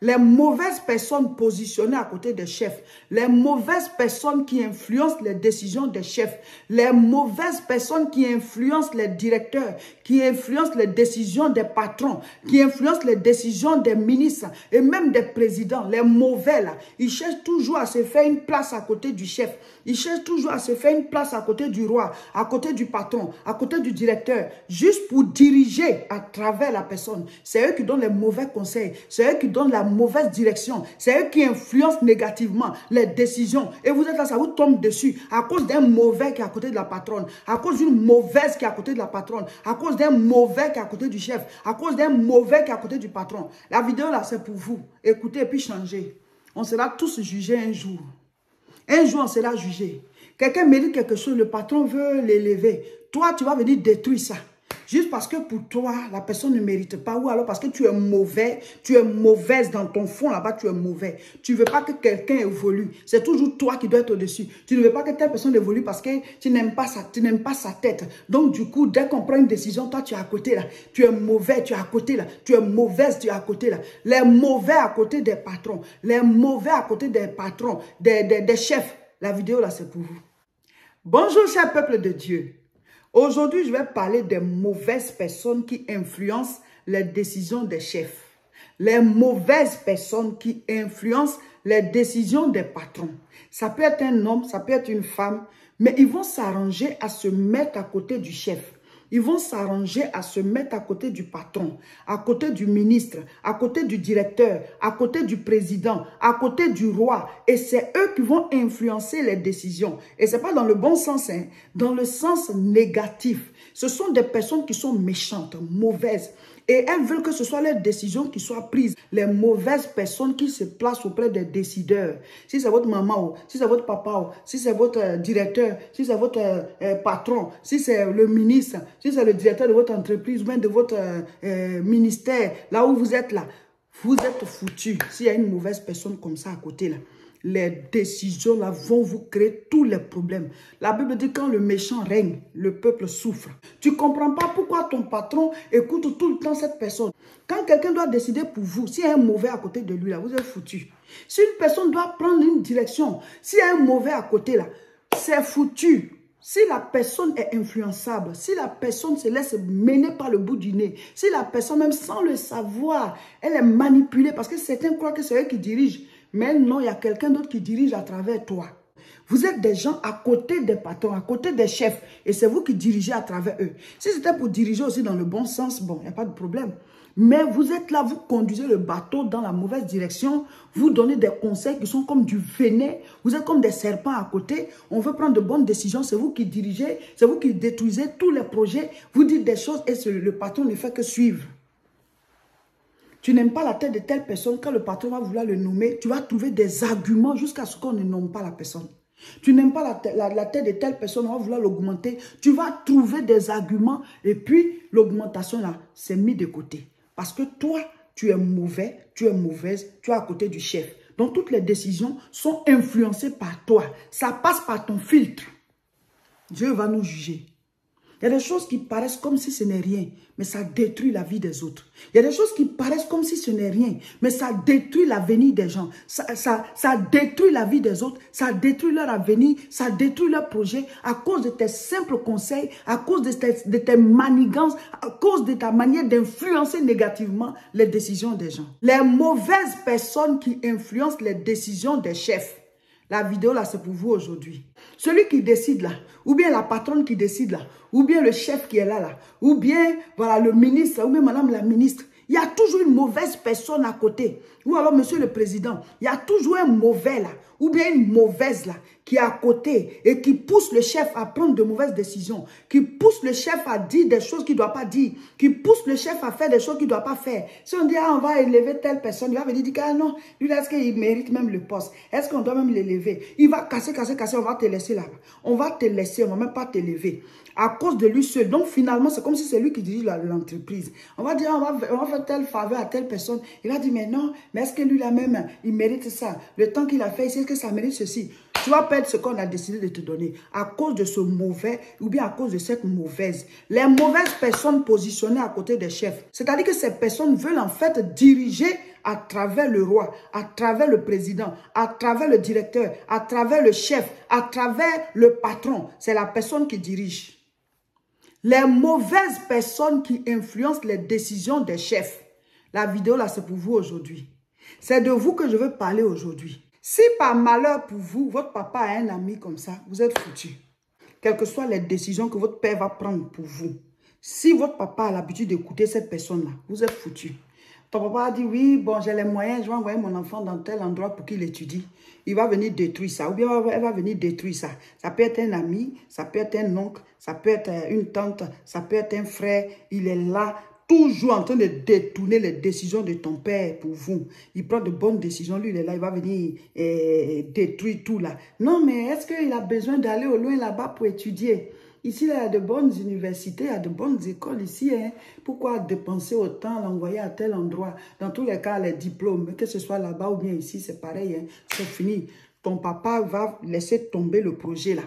les mauvaises personnes positionnées à côté des chefs, les mauvaises personnes qui influencent les décisions des chefs, les mauvaises personnes qui influencent les directeurs, qui influencent les décisions des patrons, qui influencent les décisions des ministres et même des présidents, les mauvais là, ils cherchent toujours à se faire une place à côté du chef, ils cherchent toujours à se faire une place à côté du roi, à côté du patron, à côté du directeur, juste pour diriger à travers la personne. C'est eux qui donnent les mauvais conseils, c'est eux qui donnent la mauvaise direction, c'est eux qui influencent négativement les décisions. Et vous êtes là, ça vous tombe dessus à cause d'un mauvais qui est à côté de la patronne, à cause d'une mauvaise qui est à côté de la patronne, à cause d'un mauvais qui est à côté du chef, à cause d'un mauvais qui est à côté du patron. La vidéo là, c'est pour vous. Écoutez et puis changez. On sera tous jugés un jour. Un jour, on sera jugé. Quelqu'un mérite quelque chose, le patron veut l'élever. Toi, tu vas venir détruire ça. Juste parce que pour toi, la personne ne mérite pas. Ou alors parce que tu es mauvais, tu es mauvaise dans ton fond là-bas, tu es mauvais. Tu ne veux pas que quelqu'un évolue. C'est toujours toi qui dois être au-dessus. Tu ne veux pas que telle personne évolue parce que tu n'aimes pas sa tête. Donc du coup, dès qu'on prend une décision, toi tu es à côté là. Tu es mauvais, tu es à côté là. Tu es mauvaise, tu es à côté là. Les mauvais à côté des patrons. Les mauvais à côté des patrons, des chefs. La vidéo là, c'est pour vous. Bonjour cher peuple de Dieu. Aujourd'hui, je vais parler des mauvaises personnes qui influencent les décisions des chefs. Les mauvaises personnes qui influencent les décisions des patrons. Ça peut être un homme, ça peut être une femme, mais ils vont s'arranger à se mettre à côté du chef. Ils vont s'arranger à se mettre à côté du patron, à côté du ministre, à côté du directeur, à côté du président, à côté du roi. Et c'est eux qui vont influencer les décisions. Et ce n'est pas dans le bon sens, hein, dans le sens négatif. Ce sont des personnes qui sont méchantes, mauvaises. Et elles veulent que ce soit leurs décisions qui soient prises. Les mauvaises personnes qui se placent auprès des décideurs. Si c'est votre maman, si c'est votre papa, si c'est votre directeur, si c'est votre patron, si c'est le ministre, si c'est le directeur de votre entreprise ou même de votre ministère, là où vous êtes là, vous êtes foutus. S'il y a une mauvaise personne comme ça à côté là, les décisions là vont vous créer tous les problèmes. La Bible dit quand le méchant règne, le peuple souffre. Tu ne comprends pas pourquoi ton patron écoute tout le temps cette personne. Quand quelqu'un doit décider pour vous, s'il y a un mauvais à côté de lui là, vous êtes foutu. Si une personne doit prendre une direction, s'il y a un mauvais à côté là, c'est foutu. Si la personne est influençable, si la personne se laisse mener par le bout du nez, si la personne même sans le savoir, elle est manipulée parce que certains croient que c'est eux qui dirigent. Mais non, il y a quelqu'un d'autre qui dirige à travers toi. Vous êtes des gens à côté des patrons, à côté des chefs. Et c'est vous qui dirigez à travers eux. Si c'était pour diriger aussi dans le bon sens, bon, il n'y a pas de problème. Mais vous êtes là, vous conduisez le bateau dans la mauvaise direction. Vous donnez des conseils qui sont comme du venin. Vous êtes comme des serpents à côté. On veut prendre de bonnes décisions. C'est vous qui dirigez. C'est vous qui détruisez tous les projets. Vous dites des choses et le patron ne fait que suivre. Tu n'aimes pas la tête de telle personne, quand le patron va vouloir le nommer, tu vas trouver des arguments jusqu'à ce qu'on ne nomme pas la personne. Tu n'aimes pas la tête de telle personne, on va vouloir l'augmenter, tu vas trouver des arguments et puis l'augmentation là, c'est mis de côté. Parce que toi, tu es mauvais, tu es mauvaise, tu es à côté du chef. Donc toutes les décisions sont influencées par toi. Ça passe par ton filtre. Dieu va nous juger. Il y a des choses qui paraissent comme si ce n'est rien, mais ça détruit la vie des autres. Il y a des choses qui paraissent comme si ce n'est rien, mais ça détruit l'avenir des gens. Ça détruit la vie des autres, ça détruit leur avenir, ça détruit leur projet à cause de tes simples conseils, à cause de tes manigances, à cause de ta manière d'influencer négativement les décisions des gens. Les mauvaises personnes qui influencent les décisions des chefs. La vidéo là, c'est pour vous aujourd'hui. Celui qui décide là, ou bien la patronne qui décide là, ou bien le chef qui est là, ou bien voilà, le ministre, ou bien madame la ministre. Il y a toujours une mauvaise personne à côté. Ou alors monsieur le président, il y a toujours un mauvais là, ou bien une mauvaise là, qui est à côté et qui pousse le chef à prendre de mauvaises décisions, qui pousse le chef à dire des choses qu'il ne doit pas dire, qui pousse le chef à faire des choses qu'il ne doit pas faire. Si on dit, ah, on va élever telle personne, il va venir dire, ah non, lui, est-ce qu'il mérite même le poste? Est-ce qu'on doit même l'élever? Il va casser, on va te laisser là-bas. On va te laisser, on ne va même pas t'élever. À cause de lui seul. Donc finalement, c'est comme si c'est lui qui dirige l'entreprise. On va dire, on va faire telle faveur à telle personne. Il va dire, mais non, mais est-ce que lui là même, il mérite ça? Le temps qu'il a fait ici, est-ce que ça mérite ceci? Tu vas perdre ce qu'on a décidé de te donner à cause de ce mauvais ou bien à cause de cette mauvaise. Les mauvaises personnes positionnées à côté des chefs. C'est-à-dire que ces personnes veulent en fait diriger à travers le roi, à travers le président, à travers le directeur, à travers le chef, à travers le patron. C'est la personne qui dirige. Les mauvaises personnes qui influencent les décisions des chefs. La vidéo là, c'est pour vous aujourd'hui. C'est de vous que je veux parler aujourd'hui. Si par malheur pour vous, votre papa a un ami comme ça, vous êtes foutu. Quelles que soient les décisions que votre père va prendre pour vous. Si votre papa a l'habitude d'écouter cette personne-là, vous êtes foutu. Ton papa a dit, oui, bon, j'ai les moyens, je vais envoyer mon enfant dans tel endroit pour qu'il étudie. Il va venir détruire ça, ou bien elle va venir détruire ça. Ça peut être un ami, ça peut être un oncle, ça peut être une tante, ça peut être un frère. Il est là, toujours en train de détourner les décisions de ton père pour vous. Il prend de bonnes décisions, lui il est là, il va venir détruire tout là. Non, mais est-ce qu'il a besoin d'aller au loin là-bas pour étudier? Ici, il y a de bonnes universités, il y a de bonnes écoles ici. Hein. Pourquoi dépenser autant, l'envoyer à tel endroit? Dans tous les cas, les diplômes, que ce soit là-bas ou bien ici, c'est pareil. Hein. C'est fini. Ton papa va laisser tomber le projet là.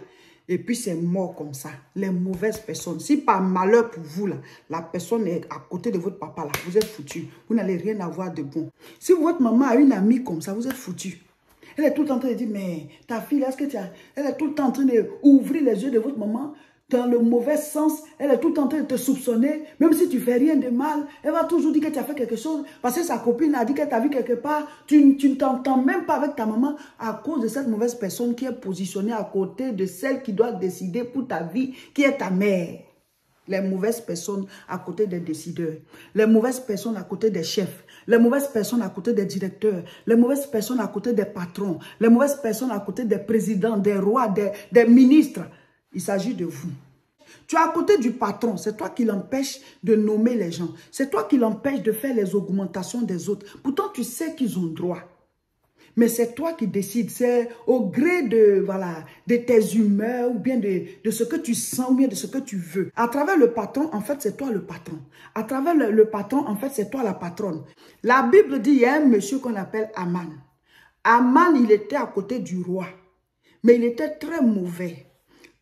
Et puis, c'est mort comme ça. Les mauvaises personnes. Si par malheur pour vous, là, la personne est à côté de votre papa, là, vous êtes foutu. Vous n'allez rien avoir de bon. Si votre maman a une amie comme ça, vous êtes foutu. Elle est tout le temps en train de dire, mais ta fille, est-ce que tu as... Elle est tout le temps en train d'ouvrir les yeux de votre maman dans le mauvais sens. Elle est tout le temps en train de te soupçonner. Même si tu ne fais rien de mal, elle va toujours dire que tu as fait quelque chose. Parce que sa copine a dit qu'elle t'a vu quelque part. Tu ne t'entends même pas avec ta maman à cause de cette mauvaise personne qui est positionnée à côté de celle qui doit décider pour ta vie, qui est ta mère. Les mauvaises personnes à côté des décideurs. Les mauvaises personnes à côté des chefs. Les mauvaises personnes à côté des directeurs. Les mauvaises personnes à côté des patrons. Les mauvaises personnes à côté des présidents, des rois, des ministres. Il s'agit de vous. Tu es à côté du patron. C'est toi qui l'empêches de nommer les gens. C'est toi qui l'empêches de faire les augmentations des autres. Pourtant, tu sais qu'ils ont droit. Mais c'est toi qui décides. C'est au gré de, voilà, de tes humeurs ou bien de ce que tu sens ou bien de ce que tu veux. À travers le patron, en fait, c'est toi le patron. À travers le patron, en fait, c'est toi la patronne. La Bible dit, il y a un monsieur qu'on appelle Aman. Aman, il était à côté du roi. Mais il était très mauvais.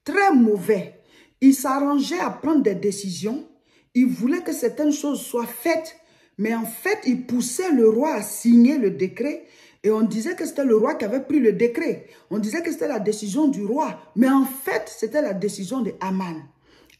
Très mauvais. Il s'arrangeait à prendre des décisions. Il voulait que certaines choses soient faites. Mais en fait, il poussait le roi à signer le décret. Et on disait que c'était le roi qui avait pris le décret. On disait que c'était la décision du roi. Mais en fait, c'était la décision de Aman.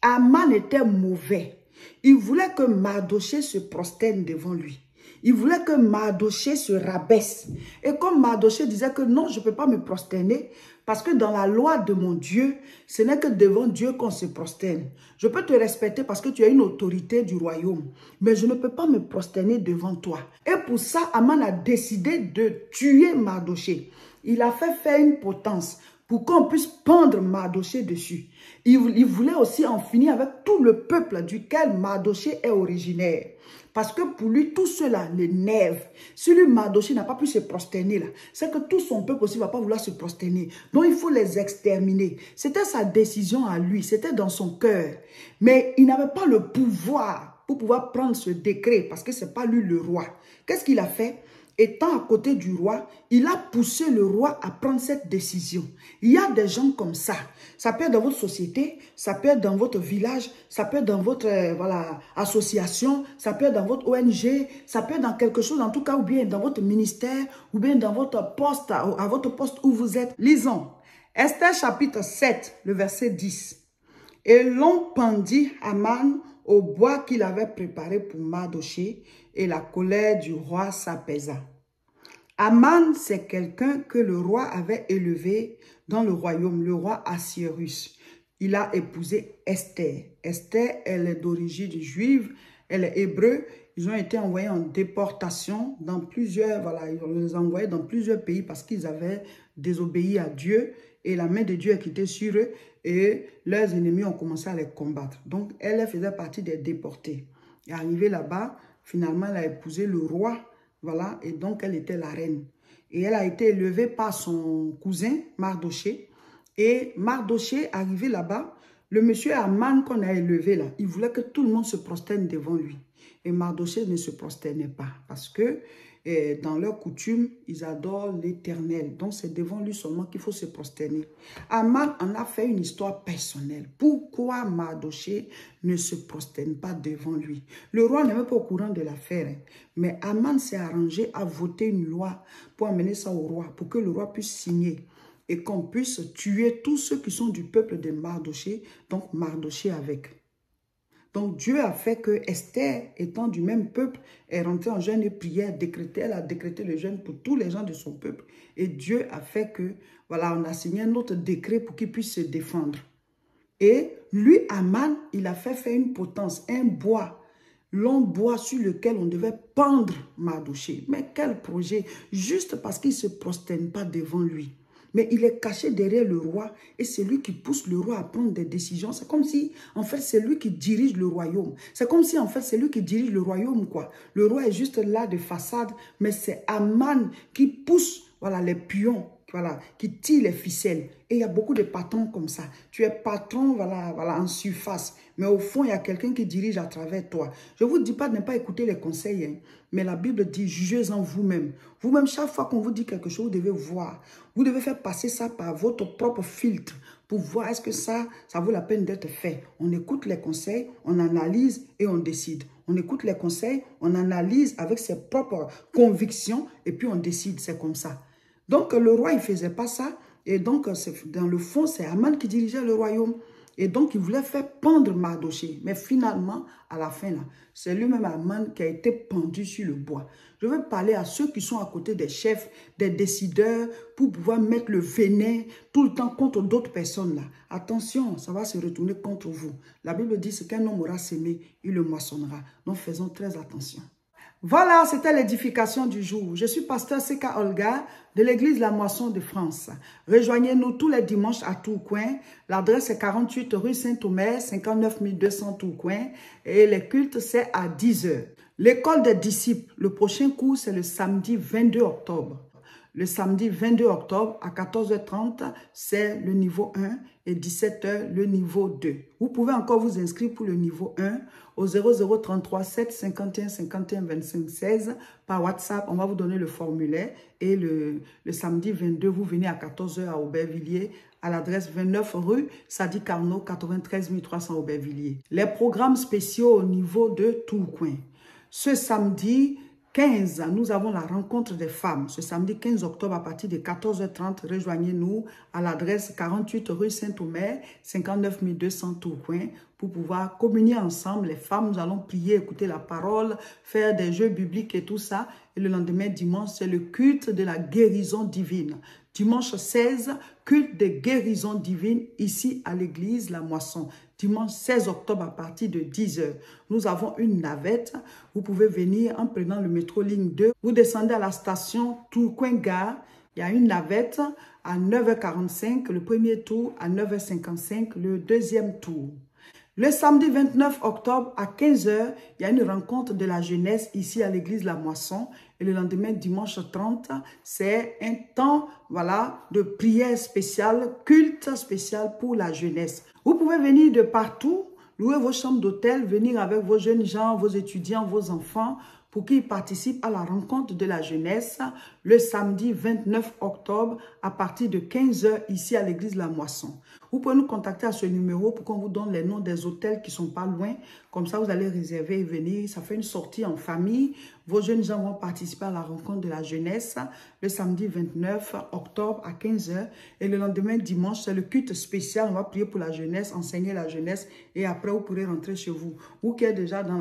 Aman était mauvais. Il voulait que Mardoché se prosterne devant lui. Il voulait que Mardoché se rabaisse. Et comme Mardoché disait que non, je ne peux pas me prosterner, parce que dans la loi de mon Dieu, ce n'est que devant Dieu qu'on se prosterne. Je peux te respecter parce que tu es une autorité du royaume, mais je ne peux pas me prosterner devant toi. Et pour ça, Aman a décidé de tuer Mardoché. Il a fait faire une potence pour qu'on puisse pendre Mardoché dessus. Il voulait aussi en finir avec tout le peuple duquel Mardoché est originaire. Parce que pour lui, tout cela l'énerve. Si lui, Mardoché, n'a pas pu se prosterner là, c'est que tout son peuple aussi ne va pas vouloir se prosterner. Donc, il faut les exterminer. C'était sa décision à lui, c'était dans son cœur. Mais il n'avait pas le pouvoir pour pouvoir prendre ce décret parce que ce n'est pas lui le roi. Qu'est-ce qu'il a fait? Étant à côté du roi, il a poussé le roi à prendre cette décision. Il y a des gens comme ça. Ça peut être dans votre société, ça peut être dans votre village, ça peut être dans votre association, ça peut être dans votre ONG, ça peut être dans quelque chose en tout cas, ou bien dans votre ministère, ou bien dans votre poste, à votre poste où vous êtes. Lisons. Esther chapitre 7, le verset 10. Et l'on pendit Aman au bois qu'il avait préparé pour Mardoché, et la colère du roi s'apaisa. Aman, c'est quelqu'un que le roi avait élevé dans le royaume, le roi Assuérus. Il a épousé Esther. Esther, elle est d'origine juive, elle est hébreu. Ils ont été envoyés en déportation dans plusieurs, voilà, ils les ont envoyés dans plusieurs pays parce qu'ils avaient désobéi à Dieu et la main de Dieu est quittée sur eux et leurs ennemis ont commencé à les combattre. Donc, elle faisait partie des déportés. Et arrivée là-bas, finalement, elle a épousé le roi, voilà, et donc elle était la reine. Et elle a été élevée par son cousin, Mardoché. Et Mardoché, arrivé là-bas, le monsieur Aman qu'on a élevé là, il voulait que tout le monde se prosterne devant lui. Et Mardoché ne se prosternait pas parce que dans leur coutume, ils adorent l'Éternel. Donc, c'est devant lui seulement qu'il faut se prosterner. Aman en a fait une histoire personnelle. Pourquoi Mardoché ne se prosterne pas devant lui? Le roi n'est même pas au courant de l'affaire. Mais Aman s'est arrangé à voter une loi pour amener ça au roi, pour que le roi puisse signer et qu'on puisse tuer tous ceux qui sont du peuple de Mardoché, donc Mardoché avec. Donc Dieu a fait que Esther, étant du même peuple, est rentrée en jeûne et prière, elle a décrété le jeûne pour tous les gens de son peuple. Et Dieu a fait que, voilà, on a signé un autre décret pour qu'il puisse se défendre. Et lui, Aman, il a fait faire une potence, un bois, long bois sur lequel on devait pendre Mardoché. Mais quel projet! Juste parce qu'il ne se prosterne pas devant lui. Mais il est caché derrière le roi et c'est lui qui pousse le roi à prendre des décisions. C'est comme si, en fait, c'est lui qui dirige le royaume. C'est comme si, en fait, c'est lui qui dirige le royaume, quoi. Le roi est juste là de façade, mais c'est Aman qui pousse, voilà, les pions, voilà, qui tire les ficelles. Et il y a beaucoup de patrons comme ça. Tu es patron, voilà, en surface. Mais au fond, il y a quelqu'un qui dirige à travers toi. Je ne vous dis pas de ne pas écouter les conseils, hein, mais la Bible dit, jugez-en vous-même. Vous-même, chaque fois qu'on vous dit quelque chose, vous devez voir. Vous devez faire passer ça par votre propre filtre pour voir est-ce que ça vaut la peine d'être fait. On écoute les conseils, on analyse et on décide. On écoute les conseils, on analyse avec ses propres convictions et puis on décide. C'est comme ça. Donc, le roi, il ne faisait pas ça. Et donc, dans le fond, c'est Aman qui dirigeait le royaume. Et donc, il voulait faire pendre Mardoché. Mais finalement, à la fin, là, c'est lui-même Aman qui a été pendu sur le bois. Je veux parler à ceux qui sont à côté des chefs, des décideurs, pour pouvoir mettre le venin tout le temps contre d'autres personnes. Là. Attention, ça va se retourner contre vous. La Bible dit, ce qu'un homme aura semé, il le moissonnera. Donc, faisons très attention. Voilà, c'était l'édification du jour. Je suis pasteur Seka Olga de l'église La Moisson de France. Rejoignez-nous tous les dimanches à Tourcoing. L'adresse est 48 rue Saint-Omer, 59 200 Tourcoing. Et les cultes, c'est à 10 h. L'école des disciples, le prochain cours, c'est le samedi 22 octobre. Le samedi 22 octobre à 14 h 30, c'est le niveau 1 et 17 h, le niveau 2. Vous pouvez encore vous inscrire pour le niveau 1 au 0033 7 51 51 25 16 par WhatsApp. On va vous donner le formulaire et le samedi 22, vous venez à 14 h à Aubervilliers à l'adresse 29 rue Sadi Carnot, 93 300 Aubervilliers. Les programmes spéciaux au niveau de Tourcoing. Ce samedi 15, nous avons la rencontre des femmes. Ce samedi 15 octobre à partir de 14 h 30, rejoignez-nous à l'adresse 48 rue Saint-Omer, 59 200 Tourcoing pour pouvoir communier ensemble. Les femmes, nous allons prier, écouter la parole, faire des jeux bibliques et tout ça. Et le lendemain, dimanche, c'est le culte de la guérison divine. Dimanche 16, culte de guérison divine ici à l'église La Moisson. Dimanche 16 octobre à partir de 10 h. Nous avons une navette. Vous pouvez venir en prenant le métro ligne 2. Vous descendez à la station Tourcoing-Gare. Il y a une navette à 9 h 45, le premier tour, à 9 h 55, le deuxième tour. Le samedi 29 octobre à 15 h, il y a une rencontre de la jeunesse ici à l'église La Moisson. Et le lendemain, dimanche 30, c'est un temps, voilà, de prière spéciale, culte spécial pour la jeunesse. Vous pouvez venir de partout, louer vos chambres d'hôtel, venir avec vos jeunes gens, vos étudiants, vos enfants, pour qu'ils participent à la rencontre de la jeunesse le samedi 29 octobre à partir de 15 h ici à l'église La Moisson. Vous pouvez nous contacter à ce numéro pour qu'on vous donne les noms des hôtels qui ne sont pas loin. Comme ça, vous allez réserver et venir. Ça fait une sortie en famille. Vos jeunes gens vont participer à la rencontre de la jeunesse le samedi 29 octobre à 15 h. Et le lendemain, dimanche, c'est le culte spécial. On va prier pour la jeunesse, enseigner la jeunesse. Et après, vous pourrez rentrer chez vous. Vous qui êtes déjà dans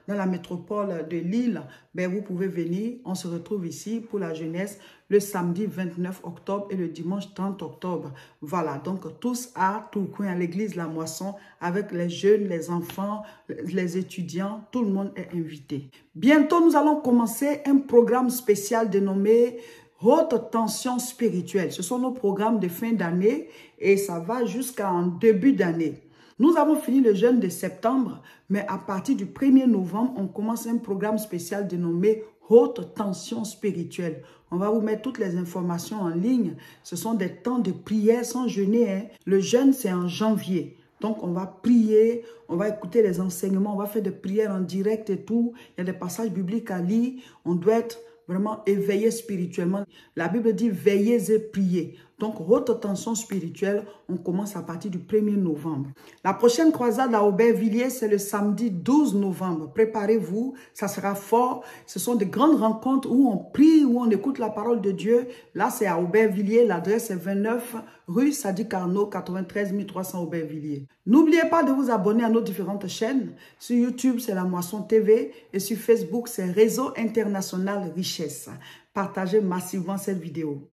la métropole de Lille, ben, vous pouvez venir. On se retrouve ici pour la jeunesse le samedi 29 octobre et le dimanche 30 octobre. Voilà, donc tous à Tourcoing, à l'église La Moisson, avec les jeunes, les enfants, les étudiants, tout le monde est invité. Bientôt, nous allons commencer un programme spécial dénommé Haute Tension Spirituelle. Ce sont nos programmes de fin d'année et ça va jusqu'en début d'année. Nous avons fini le jeûne de septembre, mais à partir du 1er novembre, on commence un programme spécial dénommé Haute Tension Spirituelle. On va vous mettre toutes les informations en ligne. Ce sont des temps de prière sans jeûner. Hein. Le jeûne, c'est en janvier. Donc, on va prier, on va écouter les enseignements, on va faire des prières en direct et tout. Il y a des passages bibliques à lire. On doit être vraiment éveiller spirituellement. La Bible dit veillez et priez. Donc, haute tension spirituelle, on commence à partir du 1er novembre. La prochaine croisade à Aubervilliers, c'est le samedi 12 novembre. Préparez-vous, ça sera fort. Ce sont de grandes rencontres où on prie, où on écoute la parole de Dieu. Là, c'est à Aubervilliers. L'adresse est 29 rue Sadi Carnot, 93 300 Aubervilliers. N'oubliez pas de vous abonner à nos différentes chaînes. Sur YouTube, c'est La Moisson TV. Et sur Facebook, c'est Réseau International Richesse. Partagez massivement cette vidéo.